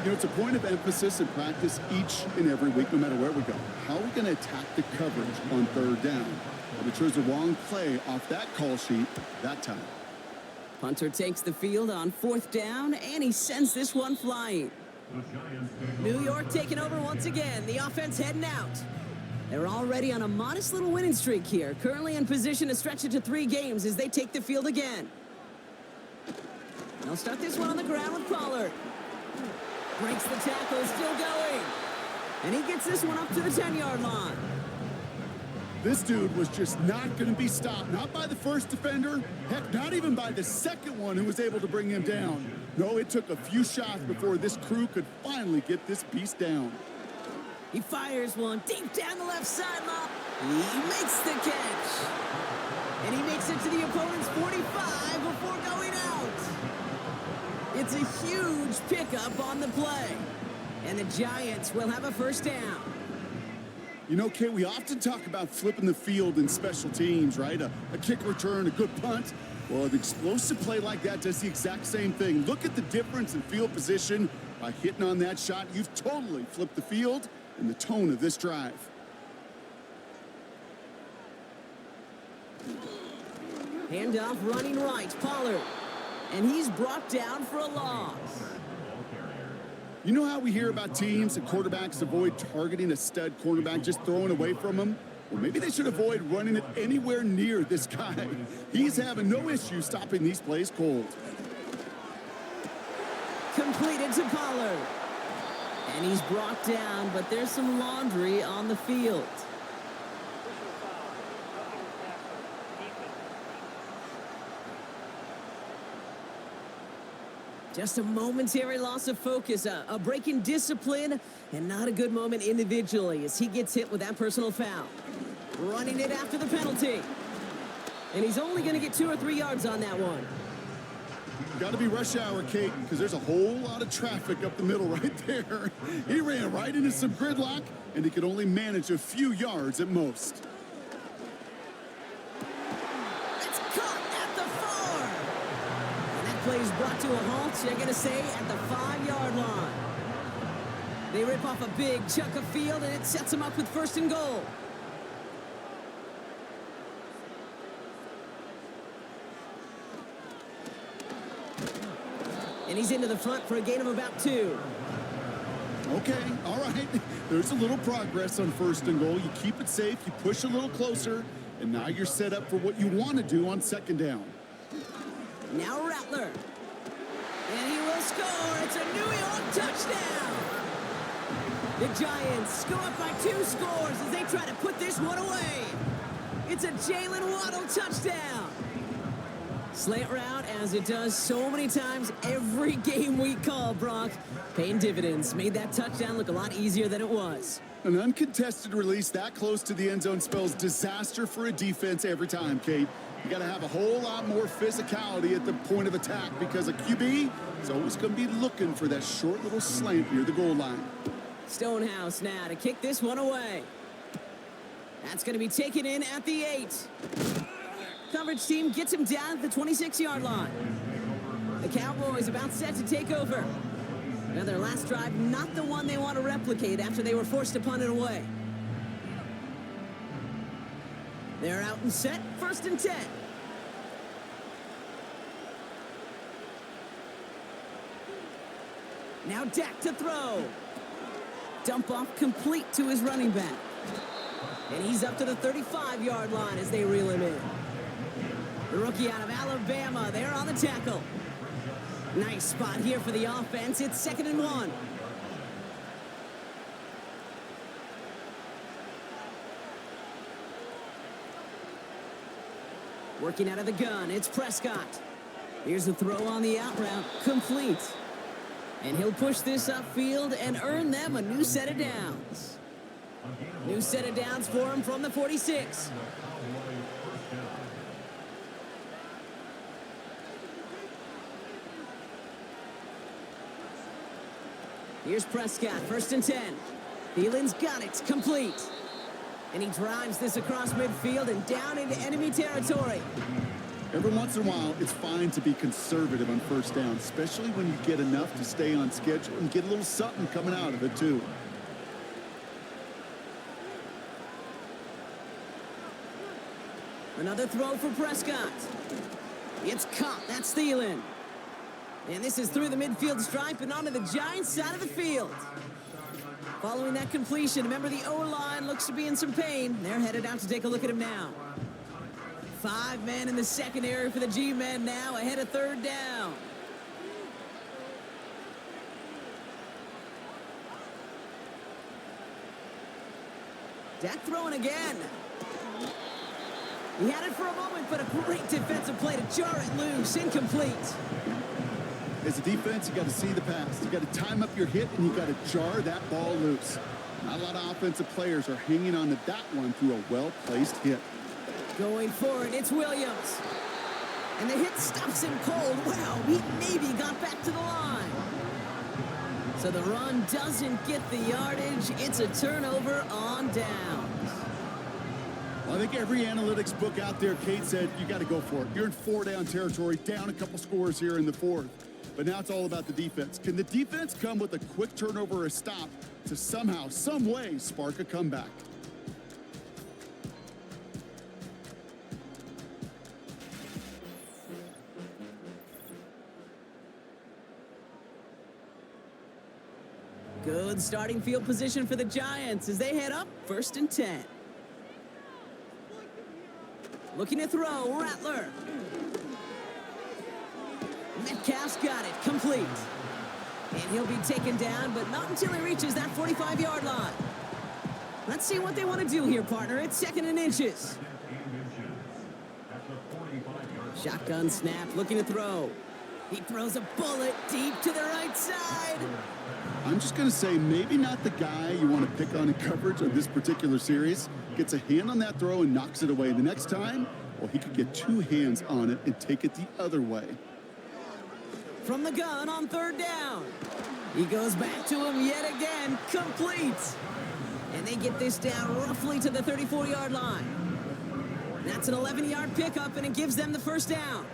You know, it's a point of emphasis in practice each and every week, no matter where we go. How are we going to attack the coverage on 3rd down? Well, we chose the wrong play off that call sheet that time. Punter takes the field on 4th down, and he sends this one flying. New York taking over once again. The offense heading out. They're already on a modest little winning streak here, currently in position to stretch it to 3 games as they take the field again. They'll start this one on the ground with Pollard. Breaks the tackle, still going. And he gets this one up to the 10-yard line. This dude was just not going to be stopped. Not by the first defender. Heck, not even by the second one who was able to bring him down. No, it took a few shots before this crew could finally get this beast down. He fires one deep down the left sideline. He makes the catch. And he makes it to the opponent's 45 before going out. It's a huge pickup on the play. And the Giants will have a 1st down. You know, Kate, we often talk about flipping the field in special teams, right? A kick return, a good punt. Well, an explosive play like that does the exact same thing. Look at the difference in field position. By hitting on that shot, you've totally flipped the field and the tone of this drive. Handoff running right, Pollard. And he's brought down for a loss. You know how we hear about teams and quarterbacks avoid targeting a stud cornerback, just throwing away from him? Well, maybe they should avoid running it anywhere near this guy. He's having no issue stopping these plays cold. Completed to Pollard. And he's brought down, but there's some laundry on the field. Just a momentary loss of focus, a break in discipline, and not a good moment individually as he gets hit with that personal foul. Running it after the penalty. And he's only going to get 2 or 3 yards on that one. Got to be rush hour, Kate, because there's a whole lot of traffic up the middle right there. He ran right into some gridlock, and he could only manage a few yards at most. It's caught at the 4. And that play is brought to a halt, they're going to say, at the 5-yard line. They rip off a big chunk of field, and it sets them up with 1st and goal. And he's into the front for a gain of about 2. Okay, all right. There's a little progress on 1st and goal. You keep it safe, you push a little closer, and now you're set up for what you want to do on 2nd down. Now Rattler. And he will score. It's a New York touchdown. The Giants go up by 2 scores as they try to put this one away. It's a Jalen Waddle touchdown. Slant route, as it does so many times every game we call, Brock. Paying dividends. Made that touchdown look a lot easier than it was. An uncontested release that close to the end zone spells disaster for a defense every time, Kate. You got to have a whole lot more physicality at the point of attack because a QB is always going to be looking for that short little slant near the goal line. Stonehouse now to kick this one away. That's going to be taken in at the 8. Coverage team gets him down at the 26-yard line. The Cowboys about set to take over. Now their last drive, not the one they want to replicate after they were forced to punt it away. They're out and set, 1st and 10. Now Dak to throw. Dump off complete to his running back. And he's up to the 35-yard line as they reel him in. The rookie out of Alabama, they're on the tackle. Nice spot here for the offense. It's 2nd and 1. Working out of the gun, it's Prescott. Here's the throw on the out route, complete. And he'll push this upfield and earn them a new set of downs. New set of downs for him from the 46. Here's Prescott, 1st and 10. Thielen's got it, complete. And he drives this across midfield and down into enemy territory. Every once in a while, it's fine to be conservative on 1st down, especially when you get enough to stay on schedule and get a little something coming out of it, too. Another throw for Prescott. It's caught. That's Thielen. And this is through the midfield stripe and onto the Giants side of the field. Following that completion, remember the O-line looks to be in some pain. They're headed out to take a look at him now. 5 men in the secondary for the G-men now, ahead of 3rd down. Dak throwing again. He had it for a moment, but a great defensive play to jar it loose. Incomplete. As a defense, you got to see the pass. You got to time up your hit, and you got to jar that ball loose. Not a lot of offensive players are hanging on to that one through a well-placed hit. Going forward, it's Williams. And the hit stops him cold. Wow, he maybe got back to the line. So the run doesn't get the yardage. It's a turnover on downs. Well, I think every analytics book out there, Kate said, you got to go for it. You're in 4-down territory, down a couple scores here in the 4th. But now it's all about the defense. Can the defense come with a quick turnover or a stop to somehow, some way, spark a comeback? Good starting field position for the Giants as they head up 1st and 10. Looking to throw, Rattler. Metcalf's got it, complete. And he'll be taken down, but not until he reaches that 45-yard line. Let's see what they want to do here, partner. It's 2nd and inches. Shotgun snap, looking to throw. He throws a bullet deep to the right side. I'm just going to say maybe not the guy you want to pick on in coverage of this particular series. Gets a hand on that throw and knocks it away. The next time, well, he could get 2 hands on it and take it the other way. From the gun on 3rd down. He goes back to him yet again, complete. And they get this down roughly to the 34-yard line. That's an 11-yard pickup, and it gives them the 1st down.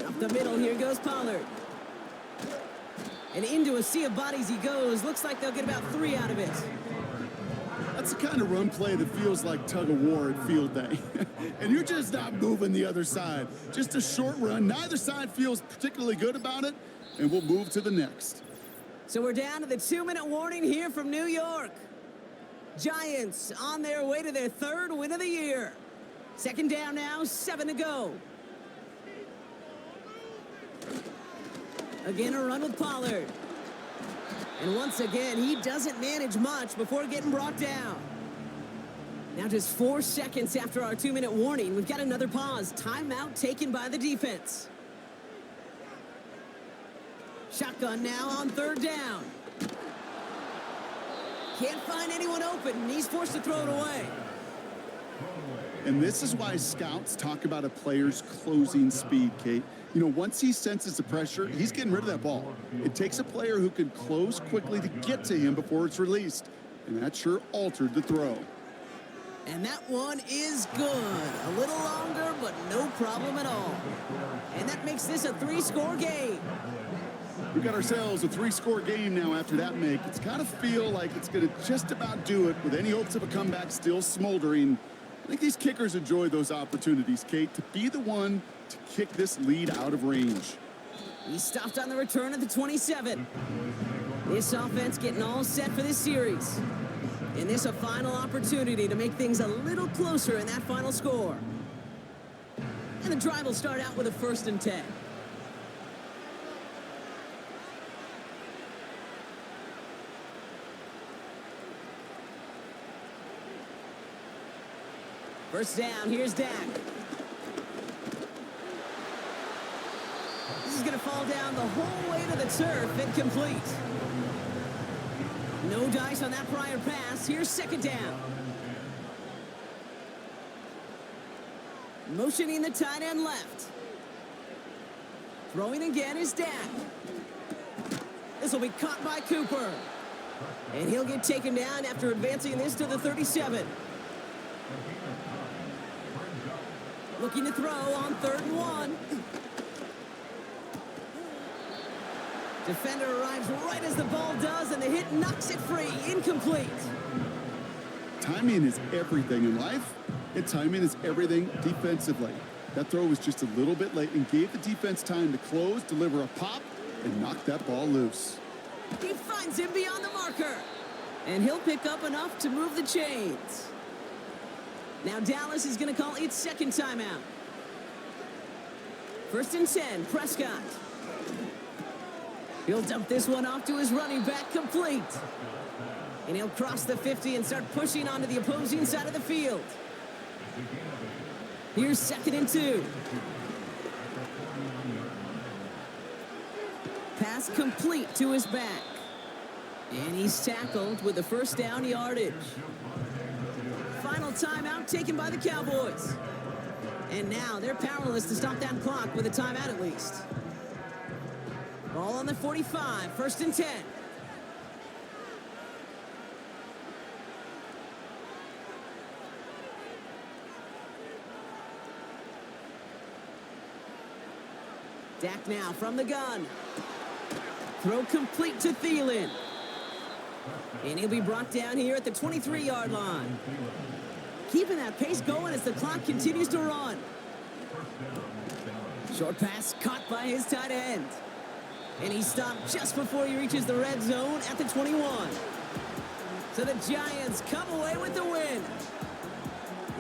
Up the middle, here goes Pollard. And into a sea of bodies he goes. Looks like they'll get about 3 out of it. That's the kind of run play that feels like tug-of-war at field day. And you're just not moving the other side. Just a short run. Neither side feels particularly good about it, and we'll move to the next. So we're down to the 2-minute warning here from New York. Giants on their way to their 3rd win of the year. 2nd down now, 7 to go. Again, a run with Pollard. And once again, he doesn't manage much before getting brought down. Now just 4 seconds after our 2-minute warning, we've got another pause. Timeout taken by the defense. Shotgun now on 3rd down. Can't find anyone open, and he's forced to throw it away. And this is why scouts talk about a player's closing speed, Kate. You know, once he senses the pressure, he's getting rid of that ball. It takes a player who can close quickly to get to him before it's released. And that sure altered the throw. And that one is good. A little longer, but no problem at all. And that makes this a 3-score game. We got ourselves a 3-score game now after that make. It's got to feel like it's going to just about do it with any hopes of a comeback still smoldering. I think these kickers enjoy those opportunities, Kate, to be the one to kick this lead out of range. He stopped on the return at the 27. This offense getting all set for this series. And this a final opportunity to make things a little closer in that final score. And the drive will start out with a 1st and 10. First down, here's Dak. This is going to fall down the whole way to the turf, incomplete. No dice on that prior pass. Here's 2nd down. Motioning the tight end left. Throwing again is Dak. This will be caught by Cooper. And he'll get taken down after advancing this to the 37. Looking to throw on 3rd and 1. Defender arrives right as the ball does, and the hit knocks it free. Incomplete. Timing is everything in life, and timing is everything defensively. That throw was just a little bit late and gave the defense time to close, deliver a pop, and knock that ball loose. He finds him beyond the marker. And he'll pick up enough to move the chains. Now Dallas is going to call its 2nd timeout. 1st and 10, Prescott. He'll dump this one off to his running back, complete. And he'll cross the 50 and start pushing onto the opposing side of the field. Here's 2nd and 2. Pass complete to his back. And he's tackled with the 1st down yardage. Final timeout taken by the Cowboys. And now they're powerless to stop that clock with a timeout at least. Ball on the 45, 1st and 10. Dak now from the gun. Throw complete to Thielen. And he'll be brought down here at the 23-yard line. Keeping that pace going as the clock continues to run. Short pass caught by his tight end. And he stopped just before he reaches the red zone at the 21. So the Giants come away with the win.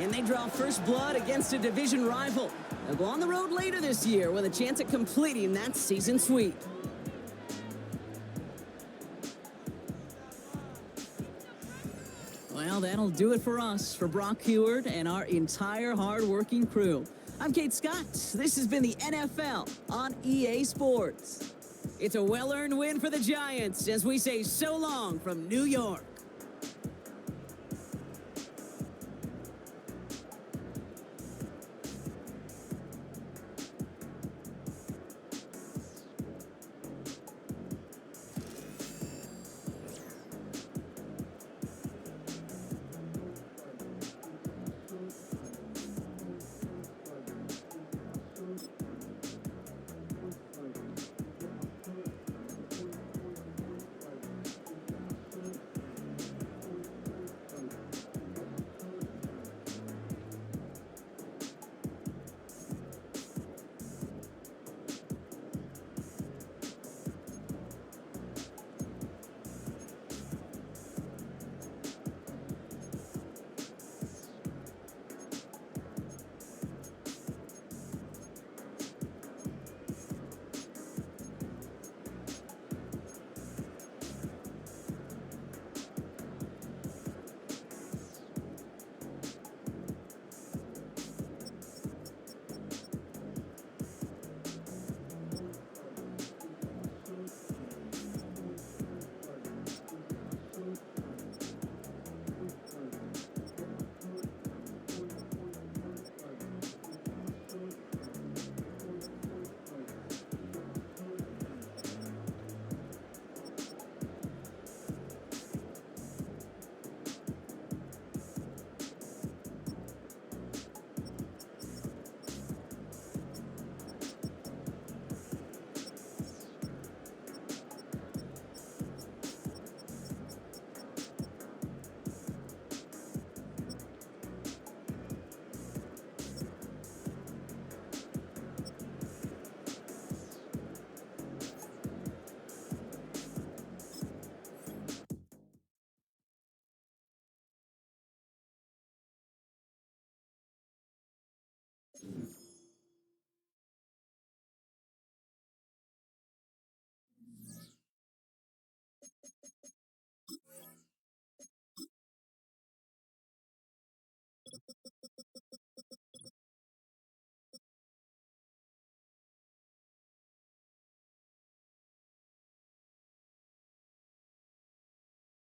And they draw first blood against a division rival. They'll go on the road later this year with a chance at completing that season sweep. Well, that'll do it for us, for Brock Heward and our entire hard-working crew. I'm Kate Scott. This has been the NFL on EA Sports. It's a well-earned win for the Giants as we say so long from New York.